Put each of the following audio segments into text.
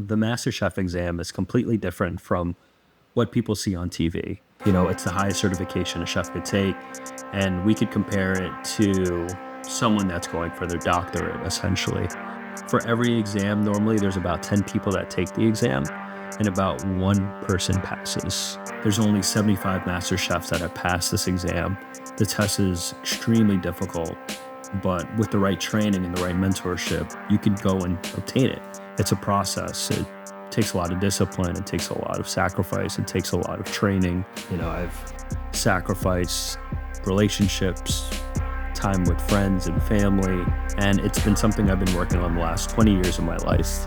the MasterChef exam is completely different from what people see on TV. It's the highest certification a chef could take, and we could compare it to someone that's going for their doctorate, essentially. For every exam, normally there's about 10 people that take the exam, and about one person passes. There's only 75 master chefs that have passed this exam. The test is extremely difficult, but with the right training and the right mentorship, you could go and obtain it. It's a process. It takes a lot of discipline. It takes a lot of sacrifice. It takes a lot of training. I've sacrificed relationships, time with friends and family, and it's been something I've been working on the last 20 years of my life.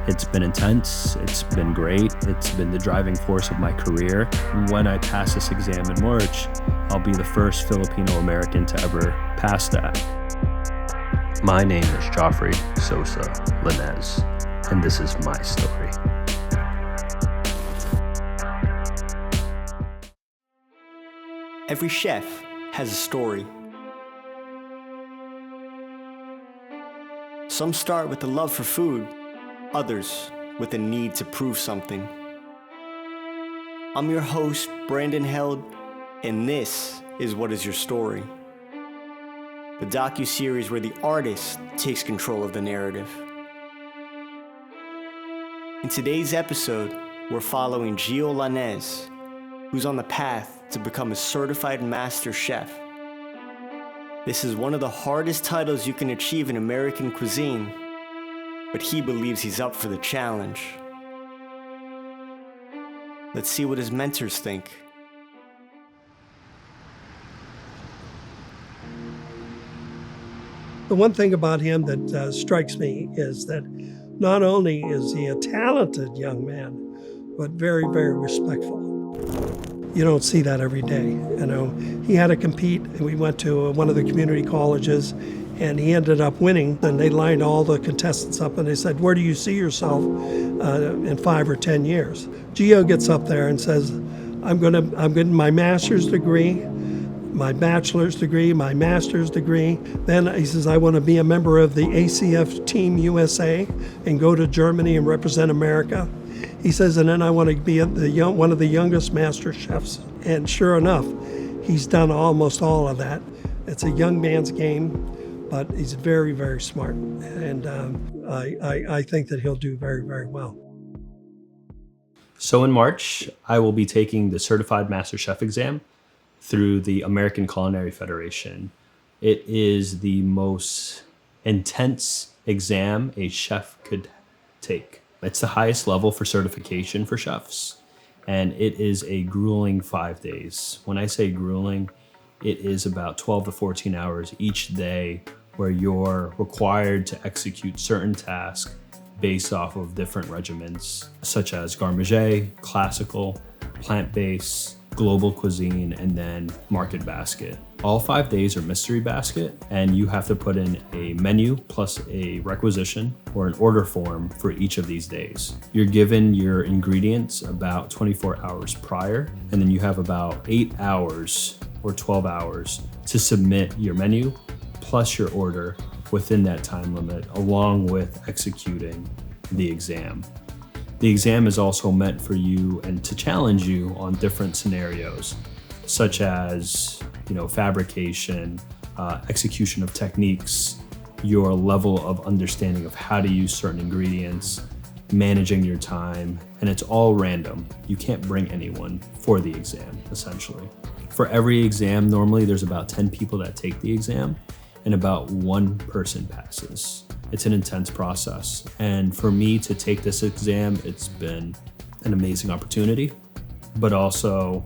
It's been intense, it's been great, it's been the driving force of my career. When I pass this exam in March, I'll be the first Filipino-American to ever pass that. My name is Chef Lanez, and this is my story. Every chef has a story. Some start with a love for food, others with a need to prove something. I'm your host, Brandon Held, and this is What Is Your Story? The docu-series where the artist takes control of the narrative. In today's episode, we're following Geo Lanez, who's on the path to become a certified master chef. This is one of the hardest titles you can achieve in American cuisine, but he believes he's up for the challenge. Let's see what his mentors think. The one thing about him that strikes me is that not only is he a talented young man, but very, very respectful. You don't see that every day. He had to compete, and we went to one of the community colleges, and he ended up winning. And they lined all the contestants up, and they said, "Where do you see yourself in 5 or 10 years?" Geo gets up there and says, I'm getting my master's degree, my bachelor's degree, my master's degree. Then he says, I want to be a member of the ACF Team USA and go to Germany and represent America. He says, and then I want to be one of the youngest master chefs. And sure enough, he's done almost all of that. It's a young man's game, but he's very, very smart. And I think that he'll do very, very well. So in March, I will be taking the Certified Master Chef exam through the American Culinary Federation. It is the most intense exam a chef could take. It's the highest level for certification for chefs, and it is a grueling 5 days. When I say grueling, it is about 12 to 14 hours each day where you're required to execute certain tasks based off of different regimens, such as garde manger, classical, plant-based, global cuisine, and then market basket. All 5 days are mystery basket, and you have to put in a menu plus a requisition or an order form for each of these days. You're given your ingredients about 24 hours prior, and then you have about 8 hours or 12 hours to submit your menu plus your order within that time limit, along with executing the exam. The exam is also meant for you and to challenge you on different scenarios, such as fabrication, execution of techniques, your level of understanding of how to use certain ingredients, managing your time, and it's all random. You can't bring anyone for the exam, essentially. For every exam, normally there's about 10 people that take the exam, and about one person passes. It's an intense process. And for me to take this exam, it's been an amazing opportunity, but also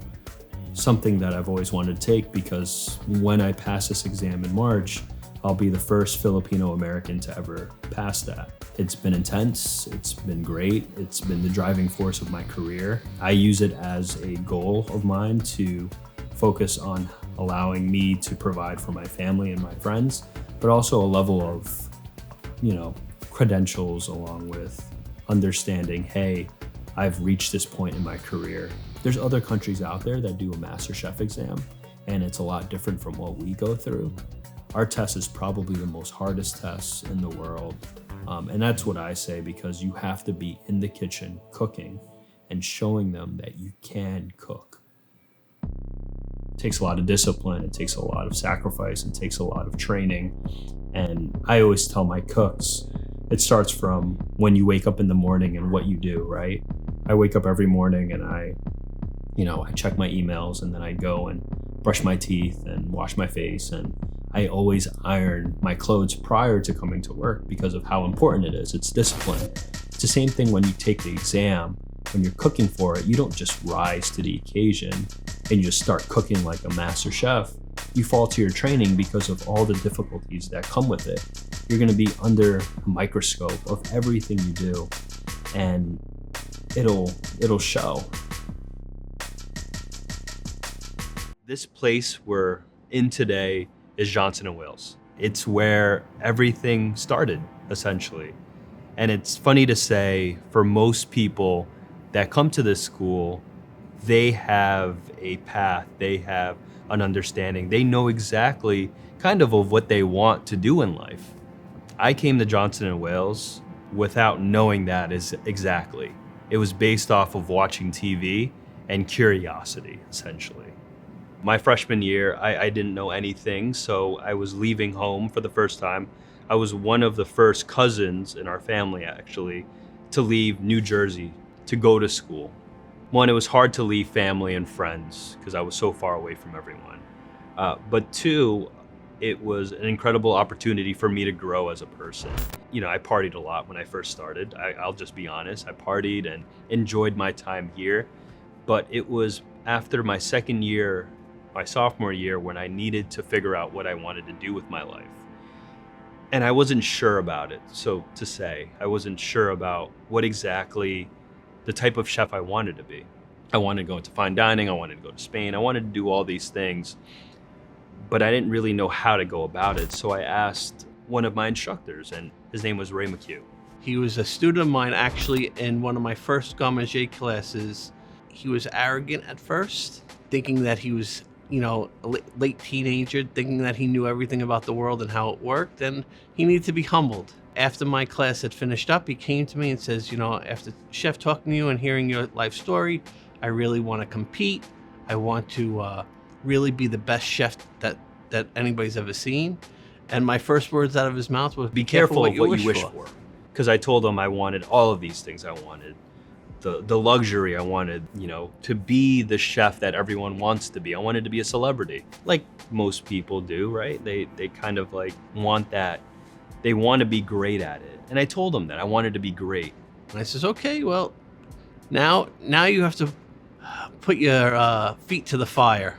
something that I've always wanted to take, because when I pass this exam in March, I'll be the first Filipino-American to ever pass that. It's been intense, it's been great, it's been the driving force of my career. I use it as a goal of mine to focus on allowing me to provide for my family and my friends, but also a level of, credentials, along with understanding, hey, I've reached this point in my career. There's other countries out there that do a Master Chef exam, and it's a lot different from what we go through. Our test is probably the most hardest test in the world, And that's what I say, because you have to be in the kitchen cooking and showing them that you can cook. It takes a lot of discipline, it takes a lot of sacrifice, it takes a lot of training. And I always tell my cooks, it starts from when you wake up in the morning and what you do, right? I wake up every morning and I check my emails, and then I go and brush my teeth and wash my face, and I always iron my clothes prior to coming to work because of how important it is. It's discipline. It's the same thing when you take the exam. When you're cooking for it, you don't just rise to the occasion and you just start cooking like a master chef. You fall to your training because of all the difficulties that come with it. You're going to be under a microscope of everything you do, and it'll show. This place we're in today is Johnson & Wales. It's where everything started, essentially. And it's funny to say, for most people that come to this school, they have a path, they have an understanding. They know exactly kind of what they want to do in life. I came to Johnson & Wales without knowing that is exactly. It was based off of watching TV and curiosity, essentially. My freshman year, I didn't know anything, so I was leaving home for the first time. I was one of the first cousins in our family, actually, to leave New Jersey to go to school. One, it was hard to leave family and friends because I was so far away from everyone. But two, it was an incredible opportunity for me to grow as a person. I partied a lot when I first started. I'll just be honest. I partied and enjoyed my time here. But it was after my second year, my sophomore year, when I needed to figure out what I wanted to do with my life. And I wasn't sure about it, so to say. I wasn't sure about what exactly the type of chef I wanted to be. I wanted to go into fine dining, I wanted to go to Spain, I wanted to do all these things, but I didn't really know how to go about it. So I asked one of my instructors, and his name was Ray McHugh. He was a student of mine, actually, in one of my first garde manger classes. He was arrogant at first, thinking that he was a late teenager, thinking that he knew everything about the world and how it worked, and he needed to be humbled. After my class had finished up, he came to me and says, after Chef talking to you and hearing your life story, I really want to compete. I want to really be the best chef that anybody's ever seen. And my first words out of his mouth was, be careful of what you wish for. Because I told him I wanted all of these things. I wanted the luxury. I wanted, to be the chef that everyone wants to be. I wanted to be a celebrity, like most people do, right? They kind of want that. They want to be great at it. And I told him that I wanted to be great. And I says, okay, well, now you have to put your feet to the fire.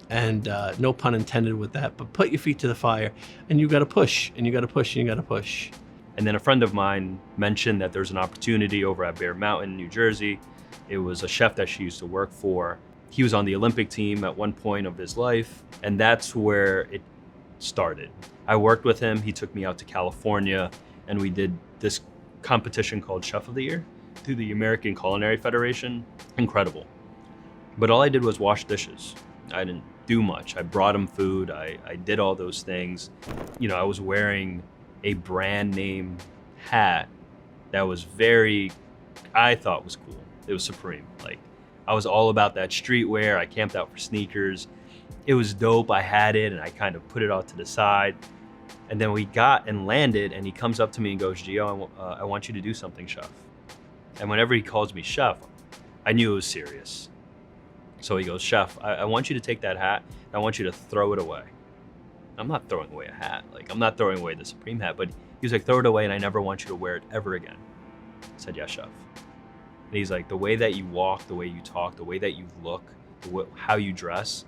And no pun intended with that, but put your feet to the fire, and you got to push, and you got to push, and you got to push. And then a friend of mine mentioned that there's an opportunity over at Bear Mountain, New Jersey. It was a chef that she used to work for. He was on the Olympic team at one point of his life, and that's where it started. I worked with him. He took me out to California, and we did this competition called Chef of the Year through the American Culinary Federation. Incredible. But all I did was wash dishes. I didn't do much. I brought him food. I did all those things. I was wearing a brand name hat that was I thought was cool. It was supreme. I was all about that streetwear. I camped out for sneakers. It was dope. I had it and I kind of put it all to the side. And then we got and landed, and he comes up to me and goes, Geo, I want you to do something, chef. And whenever he calls me chef, I knew it was serious. So he goes, Chef, I want you to take that hat. I want you to throw it away. I'm not throwing away a hat. I'm not throwing away the Supreme hat, but he was like, throw it away and I never want you to wear it ever again. I said, yes, Chef. And he's like, the way that you walk, the way you talk, the way that you look, how you dress,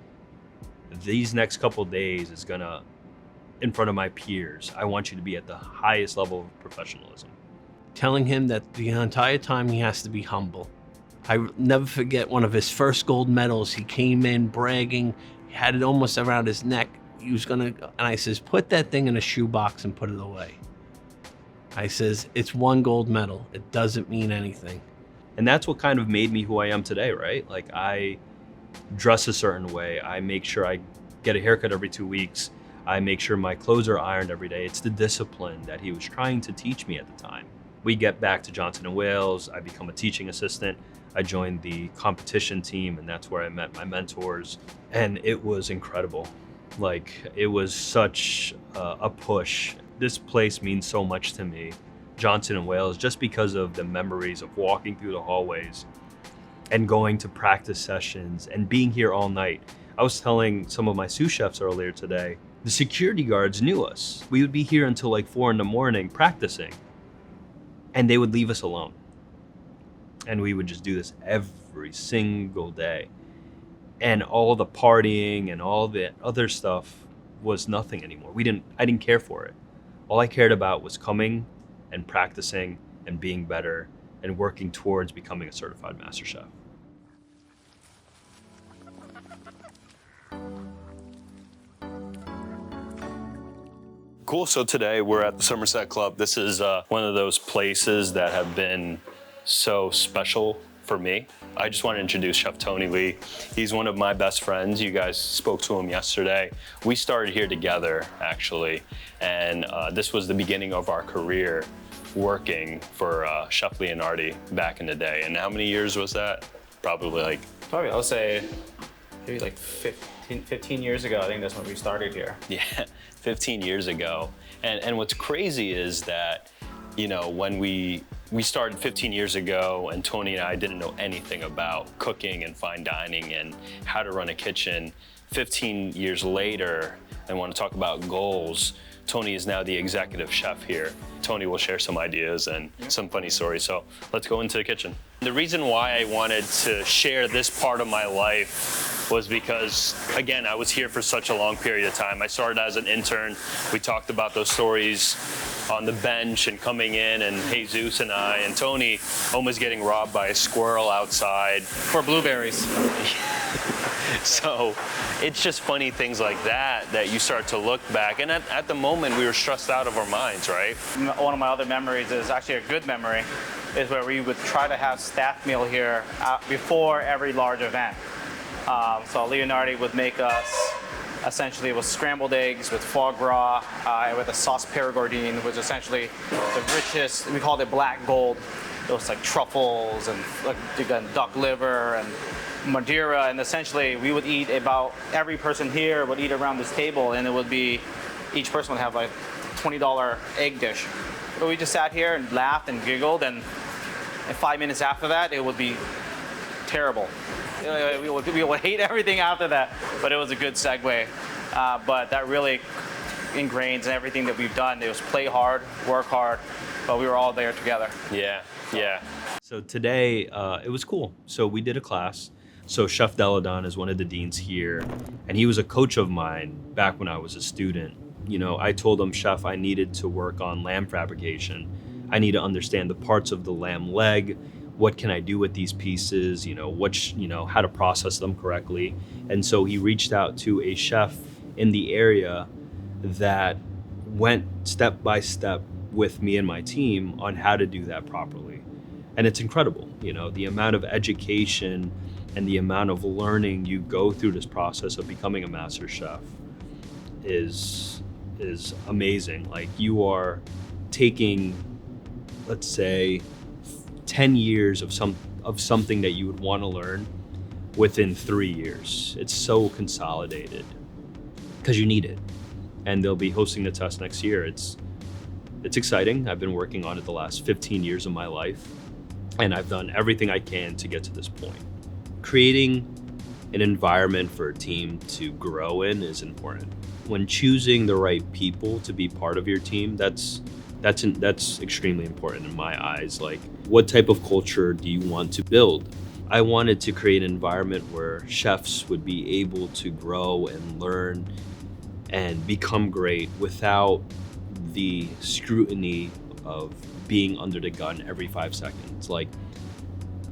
these next couple days is gonna, in front of my peers, I want you to be at the highest level of professionalism. Telling him that the entire time he has to be humble. I never forget one of his first gold medals. He came in bragging, he had it almost around his neck. He was and I says, put that thing in a shoebox and put it away. I says, it's one gold medal. It doesn't mean anything. And that's what kind of made me who I am today, right? I dress a certain way. I make sure I get a haircut every 2 weeks. I make sure my clothes are ironed every day. It's the discipline that he was trying to teach me at the time. We get back to Johnson & Wales, I become a teaching assistant. I joined the competition team, and that's where I met my mentors. And it was incredible. Like, it was such a push. This place means so much to me, Johnson & Wales, just because of the memories of walking through the hallways and going to practice sessions and being here all night. I was telling some of my sous chefs earlier today, the security guards knew us. We would be here until like 4 a.m. practicing, and they would leave us alone. And we would just do this every single day. And all the partying and all the other stuff was nothing anymore. I didn't care for it. All I cared about was coming and practicing and being better and working towards becoming a certified master chef. Cool, so today we're at the Somerset Club. This is one of those places that have been so special for me. I just want to introduce Chef Tony Lee. He's one of my best friends. You guys spoke to him yesterday. We started here together, actually, and this was the beginning of our career working for Chef Leonardi back in the day. And how many years was that? Probably I would say maybe like 15 years ago. I think that's when we started here. Yeah, 15 years ago. And what's crazy is that, you know, when we started 15 years ago and Tony and I didn't know anything about cooking and fine dining and how to run a kitchen. 15 years later, and want to talk about goals, Tony is now the executive chef here. Tony will share some ideas and some funny stories. So let's go into the kitchen. The reason why I wanted to share this part of my life was because, again, I was here for such a long period of time. I started as an intern. We talked about those stories on the bench and coming in, and Jesus and I and Tony almost getting robbed by a squirrel outside. For blueberries. So it's just funny things like that you start to look back. And at the moment, we were stressed out of our minds, right? One of my other memories is actually a good memory, is where we would try to have staff meal here before every large event. So Leonardi would make us, essentially it was scrambled eggs with foie gras, with a sauce Perigordine, which was essentially the richest, we called it black gold. It was like truffles and duck liver and Madeira, and essentially we would eat every person here would eat around this table, and it would be, each person would have like $20 egg dish. But we just sat here and laughed and giggled, and 5 minutes after that, it would be terrible. We would hate everything after that, but it was a good segue. But that really ingrains in everything that we've done. It was play hard, work hard, but we were all there together. Yeah. So today, it was cool. So we did a class. So Chef Deladon is one of the deans here, and he was a coach of mine back when I was a student. You know, I told him, Chef, I needed to work on lamb fabrication. I need to understand the parts of the lamb leg. What can I do with these pieces? You know, how to process them correctly. And so he reached out to a chef in the area that went step by step with me and my team on how to do that properly. And it's incredible, you know, the amount of education and the amount of learning you go through this process of becoming a master chef is amazing. Like, you are taking, let's say, 10 years of something that you would want to learn within 3 years. It's so consolidated because you need it. And they'll be hosting the test next year. It's exciting. I've been working on it the last 15 years of my life, and I've done everything I can to get to this point. Creating an environment for a team to grow in is important. When choosing the right people to be part of your team, that's extremely important in my eyes. Like, what type of culture do you want to build? I wanted to create an environment where chefs would be able to grow and learn and become great without the scrutiny of being under the gun every 5 seconds. Like,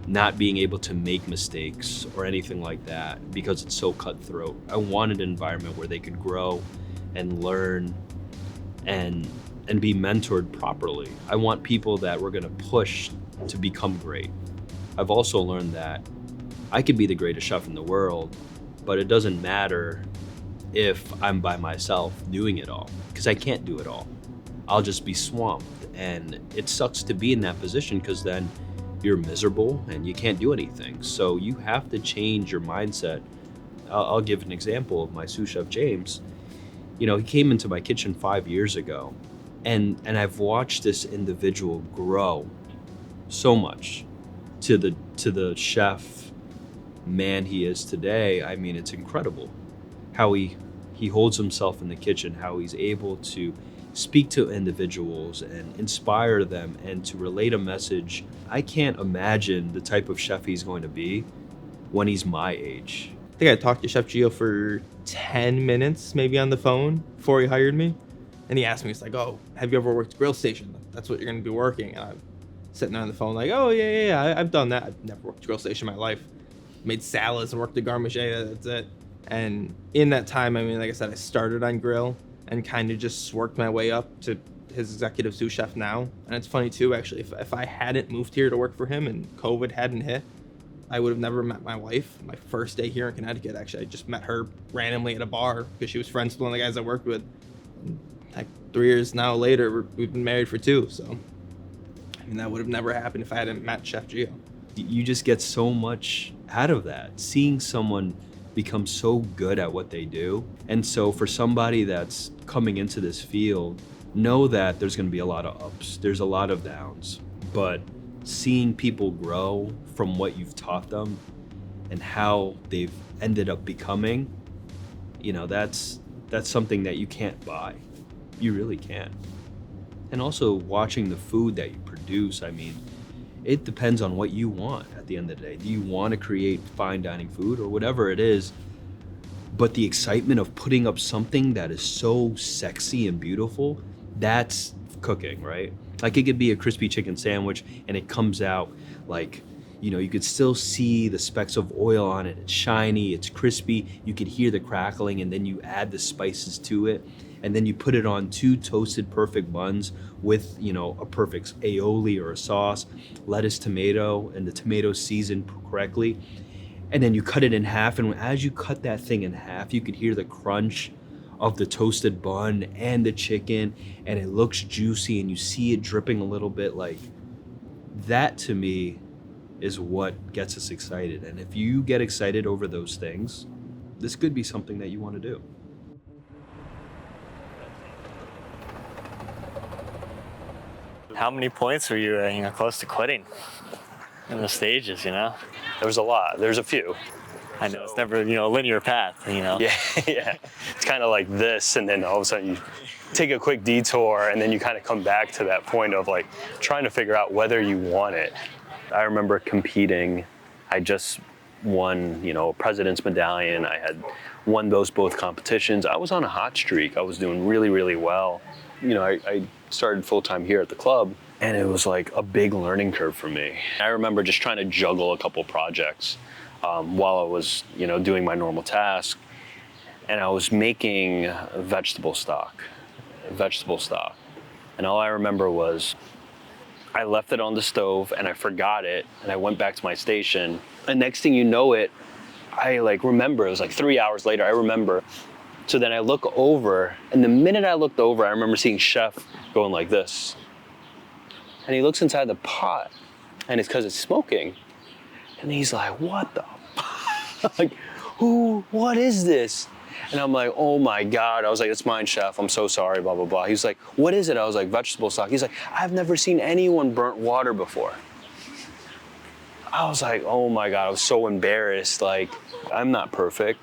not being able to make mistakes or anything like that because it's so cutthroat. I wanted an environment where they could grow and learn and be mentored properly. I want people that we're gonna push to become great. I've also learned that I could be the greatest chef in the world, but it doesn't matter if I'm by myself doing it all, because I can't do it all. I'll just be swamped, and it sucks to be in that position because then you're miserable and you can't do anything. So you have to change your mindset. I'll give an example of my sous chef, James. You know, he came into my kitchen 5 years ago, and I've watched this individual grow so much to the chef man he is today. I mean, it's incredible how he holds himself in the kitchen, how he's able to speak to individuals and inspire them and to relate a message. I can't imagine the type of chef he's going to be when he's my age. I think I talked to Chef Geo for 10 minutes maybe on the phone before he hired me. And he asked me, he's like, oh, have you ever worked grill station? That's what you're going to be working. And I'm sitting there on the phone like, oh, yeah, I've done that. I've never worked grill station in my life. Made salads and worked at garde manger, that's it. And in that time, I mean, like I said, I started on grill and kind of just worked my way up to his executive sous chef now. And it's funny too, actually, if I hadn't moved here to work for him and COVID hadn't hit, I would have never met my wife. My first day here in Connecticut, actually, I just met her randomly at a bar because she was friends with one of the guys I worked with. And like 3 years now later, we've been married for 2. So, I mean, that would have never happened if I hadn't met Chef Geo. You just get so much out of that, seeing someone become so good at what they do. And so for somebody that's coming into this field, know that there's going to be a lot of ups, there's a lot of downs, but seeing people grow from what you've taught them and how they've ended up becoming, you know, that's something that you can't buy. You really can't. And also watching the food that you produce, I mean, it depends on what you want at the end of the day. Do you want to create fine dining food or whatever it is? But the excitement of putting up something that is so sexy and beautiful, that's cooking, right? Like it could be a crispy chicken sandwich and it comes out like, you know, you could still see the specks of oil on it. It's shiny, it's crispy. You could hear the crackling, and then you add the spices to it. And then you put it on 2 toasted perfect buns with, you know, a perfect aioli or a sauce, lettuce, tomato, and the tomato seasoned correctly. And then you cut it in half, and as you cut that thing in half, you could hear the crunch of the toasted bun and the chicken, and it looks juicy, and you see it dripping a little bit. Like, that to me is what gets us excited. And if you get excited over those things, this could be something that you want to do. How many points were you, close to quitting in the stages, There was a lot. There's a few. I know it's never, a linear path, Yeah, yeah. It's kind of like this, and then all of a sudden you take a quick detour, and then you kind of come back to that point of like trying to figure out whether you want it. I remember competing. I just won, a President's Medallion. I had won both competitions. I was on a hot streak. I was doing really, really well. I started full-time here at the club, and it was like a big learning curve for me. I remember just trying to juggle a couple projects while I was, doing my normal task, and I was making vegetable stock. And all I remember was I left it on the stove and I forgot it, and I went back to my station, and next thing you know I remember, it was like 3 hours later, I remember. So then I look over, and the minute I looked over, I remember seeing Chef going like this. And he looks inside the pot, and it's because it's smoking. And he's like, what the fuck? Like, what is this? And I'm like, oh my God. I was like, it's mine, Chef. I'm so sorry, blah, blah, blah. He's like, what is it? I was like, vegetable stock. He's like, I've never seen anyone burnt water before. I was like, oh my God. I was so embarrassed. Like, I'm not perfect.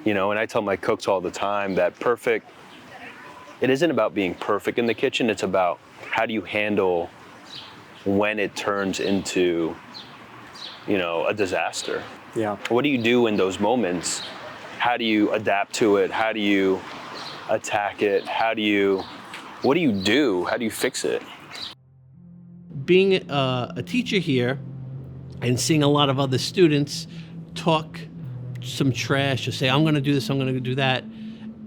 And I tell my cooks all the time that it isn't about being perfect in the kitchen. It's about how do you handle when it turns into, a disaster. Yeah. What do you do in those moments? How do you adapt to it? How do you attack it? What do you do? How do you fix it? Being a teacher here and seeing a lot of other students talk some trash or say, I'm going to do this, I'm going to do that,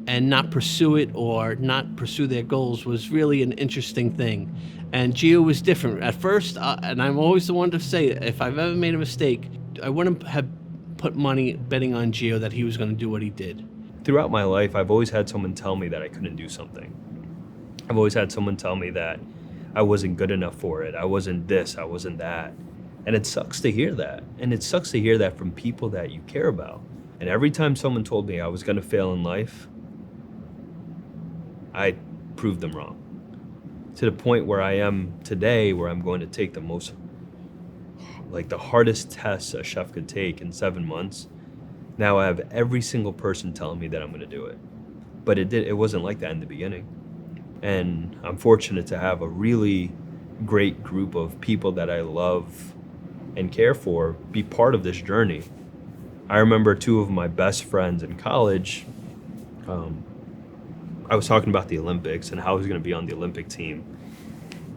and not pursue it or not pursue their goals was really an interesting thing. And Geo was different. At first, and I'm always the one to say, if I've ever made a mistake, I wouldn't have put money betting on Geo that he was going to do what he did. throughout my life, I've always had someone tell me that I couldn't do something. I've always had someone tell me that I wasn't good enough for it. I wasn't this, I wasn't that. And it sucks to hear that. And it sucks to hear that from people that you care about. And every time someone told me I was gonna fail in life, I proved them wrong. To the point where I am today, where I'm going to take the hardest tests a chef could take in 7 months. Now I have every single person telling me that I'm gonna do it. But it wasn't like that in the beginning. And I'm fortunate to have a really great group of people that I love and care for be part of this journey. I remember 2 of my best friends in college, I was talking about the Olympics and how I was gonna be on the Olympic team.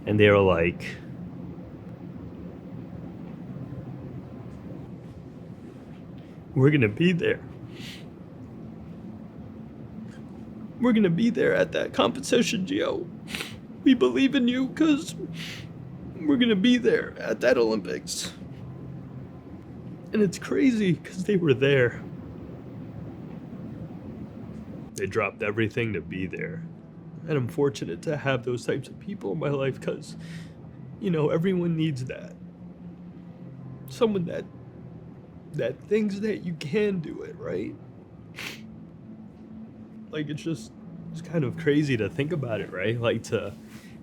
And they were like, we're gonna be there. We're gonna be there at that competition, Geo. We believe in you because we're gonna be there at that Olympics. And it's crazy because they were there. They dropped everything to be there. And I'm fortunate to have those types of people in my life because, everyone needs that. Someone that thinks that you can do it, right? Like, it's kind of crazy to think about it, right? Like, to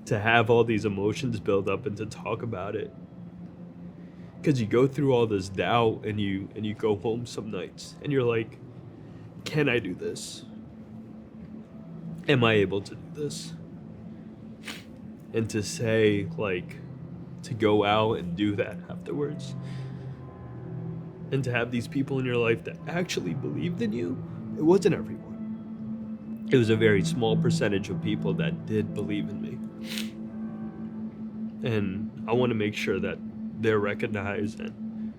have all these emotions build up and to talk about it. Because you go through all this doubt and you go home some nights and you're like, can I do this? Am I able to do this? And to say, to go out and do that afterwards. And to have these people in your life that actually believed in you, it wasn't everyone. It was a very small percentage of people that did believe in me. And I want to make sure that they're recognized and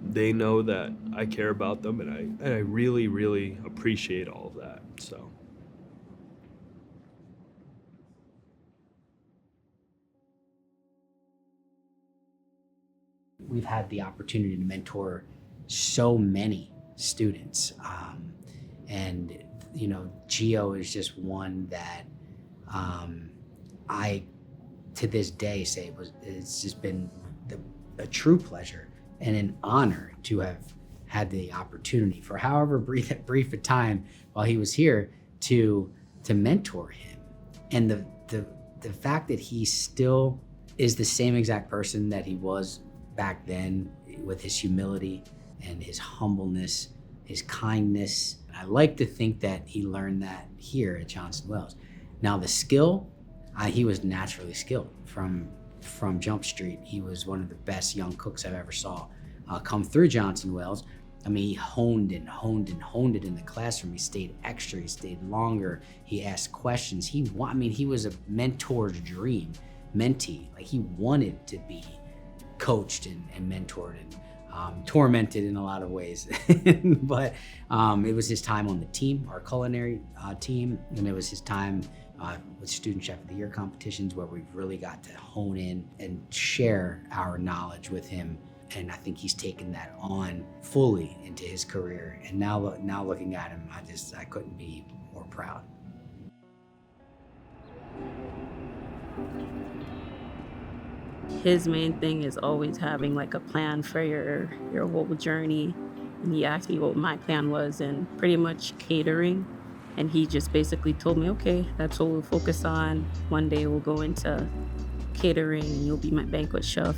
they know that I care about them, and I really, really appreciate all of that. So. We've had the opportunity to mentor so many students. And, Geo is just one that I, to this day, say it's just been a true pleasure and an honor to have had the opportunity for however brief a time while he was here to mentor him. And the fact that he still is the same exact person that he was back then, with his humility and his humbleness, his kindness. I like to think that he learned that here at Johnson Wells. Now the skill, he was naturally skilled from Jump Street. He was one of the best young cooks I've ever saw come through Johnson Wells. I mean, he honed it in the classroom. He stayed extra, he stayed longer, he asked questions. He was a mentor's dream, mentee. Like, he wanted to be coached and mentored and tormented in a lot of ways. But it was his time on the team, our culinary team, and it was his time with Student Chef of the Year competitions, where we really got to hone in and share our knowledge with him. And I think he's taken that on fully into his career. And now looking at him, I couldn't be more proud. His main thing is always having a plan for your whole journey. And he asked me what my plan was, and pretty much catering. And he just basically told me, okay, that's what we'll focus on. One day we'll go into catering and you'll be my banquet chef.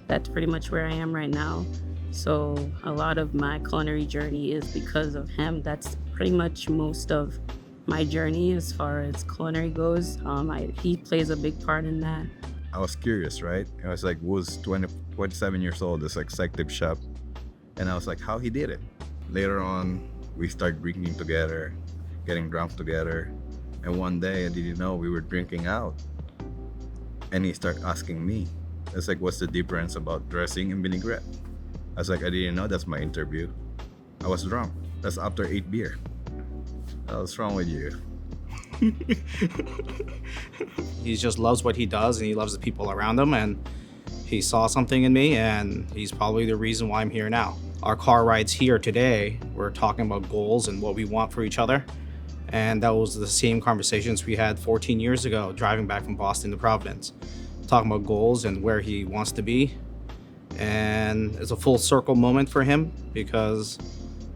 That's pretty much where I am right now. So a lot of my culinary journey is because of him. That's pretty much most of my journey as far as culinary goes. He plays a big part in that. I was curious, right? I was like, was 27 years old, this executive chef. And I was like, how he did it. Later on, we started drinking together, getting drunk together. And one day, I didn't know we were drinking out. And he started asking me, it's like, what's the difference about dressing and vinaigrette? I was like, I didn't know that's my interview. I was drunk. That's after 8 beer. What's wrong with you? He just loves what he does, and he loves the people around him, and He saw something in me, and he's probably the reason why I'm here now. Our car rides here today, we're talking about goals and what we want for each other. And that was the same conversations we had 14 years ago, driving back from Boston to Providence, talking about goals and where he wants to be. And it's a full circle moment for him, because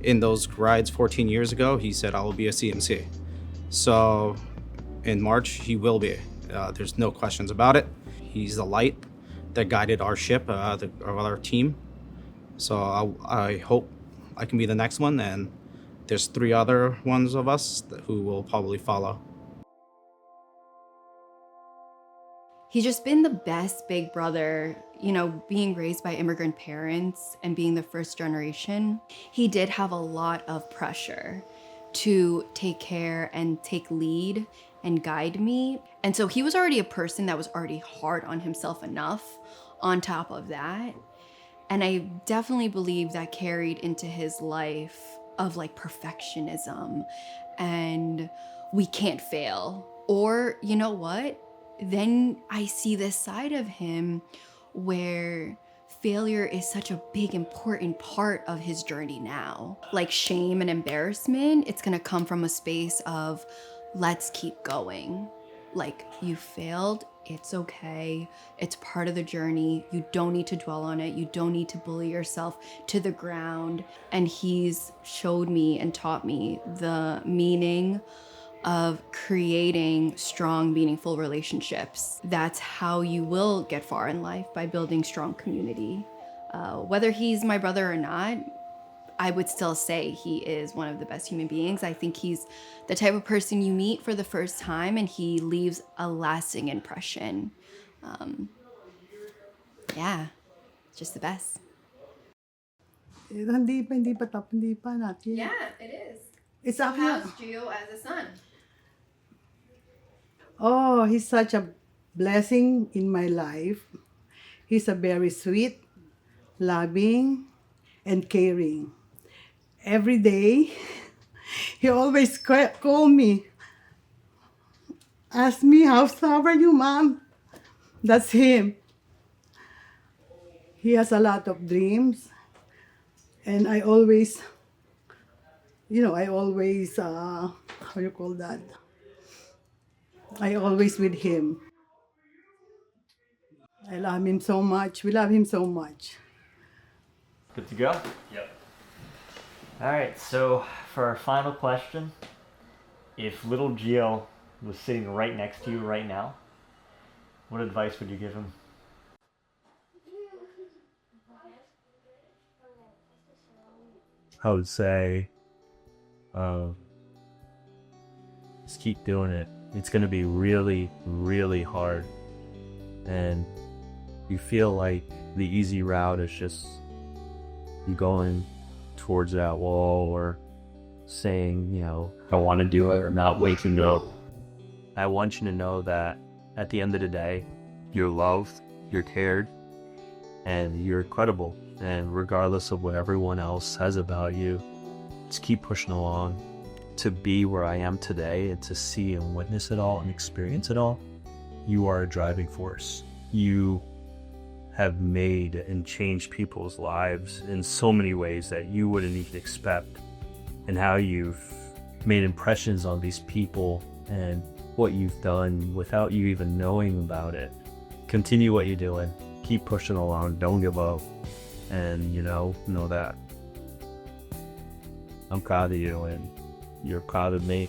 in those rides 14 years ago, he said, I will be a CMC. So in March, he will be. There's no questions about it. He's the light that guided our ship, our team. So I hope I can be the next one, and there's 3 other ones of us who will probably follow. He's just been the best big brother, you know, being raised by immigrant parents and being the first generation. He did have a lot of pressure to take care and take lead and guide me. And so he was already a person that was already hard on himself enough on top of that. And I definitely believe that carried into his life of like perfectionism and we can't fail. Or you know what? Then I see this side of him where failure is such a big, important part of his journey now. Like shame and embarrassment, it's gonna come from a space of let's keep going. Like, you failed, it's okay. It's part of the journey. You don't need to dwell on it. You don't need to bully yourself to the ground. And he's showed me and taught me the meaning of creating strong, meaningful relationships. That's how you will get far in life, by building strong community. Whether he's my brother or not, I would still say he is one of the best human beings. I think he's the type of person you meet for the first time and he leaves a lasting impression. Yeah, just the best. Hindi pa, not yet. Yeah, it is. It's actually. How's Geo as a son? Oh, he's such a blessing in my life. He's a very sweet, loving, and caring. Every day, he always call me, ask me, how are you, Mom? That's him. He has a lot of dreams, and I always, how you call that? I always with him. I love him so much. We love him so much. Good to go? Yep. All right, so for our final question, if little Geo was sitting right next to you right now, what advice would you give him? I would say, just keep doing it. It's going to be really, really hard. And you feel like the easy route is just you going towards that wall or saying, I want to do it or not waking up. I want you to know that at the end of the day, you're loved, you're cared, and you're credible. And regardless of what everyone else says about you, just keep pushing along. To be where I am today and to see and witness it all and experience it all, you are a driving force. You have made and changed people's lives in so many ways that you wouldn't even expect, and how you've made impressions on these people and what you've done without you even knowing about it. Continue what you're doing. Keep pushing along. Don't give up. And know that I'm proud of you and you're proud of me.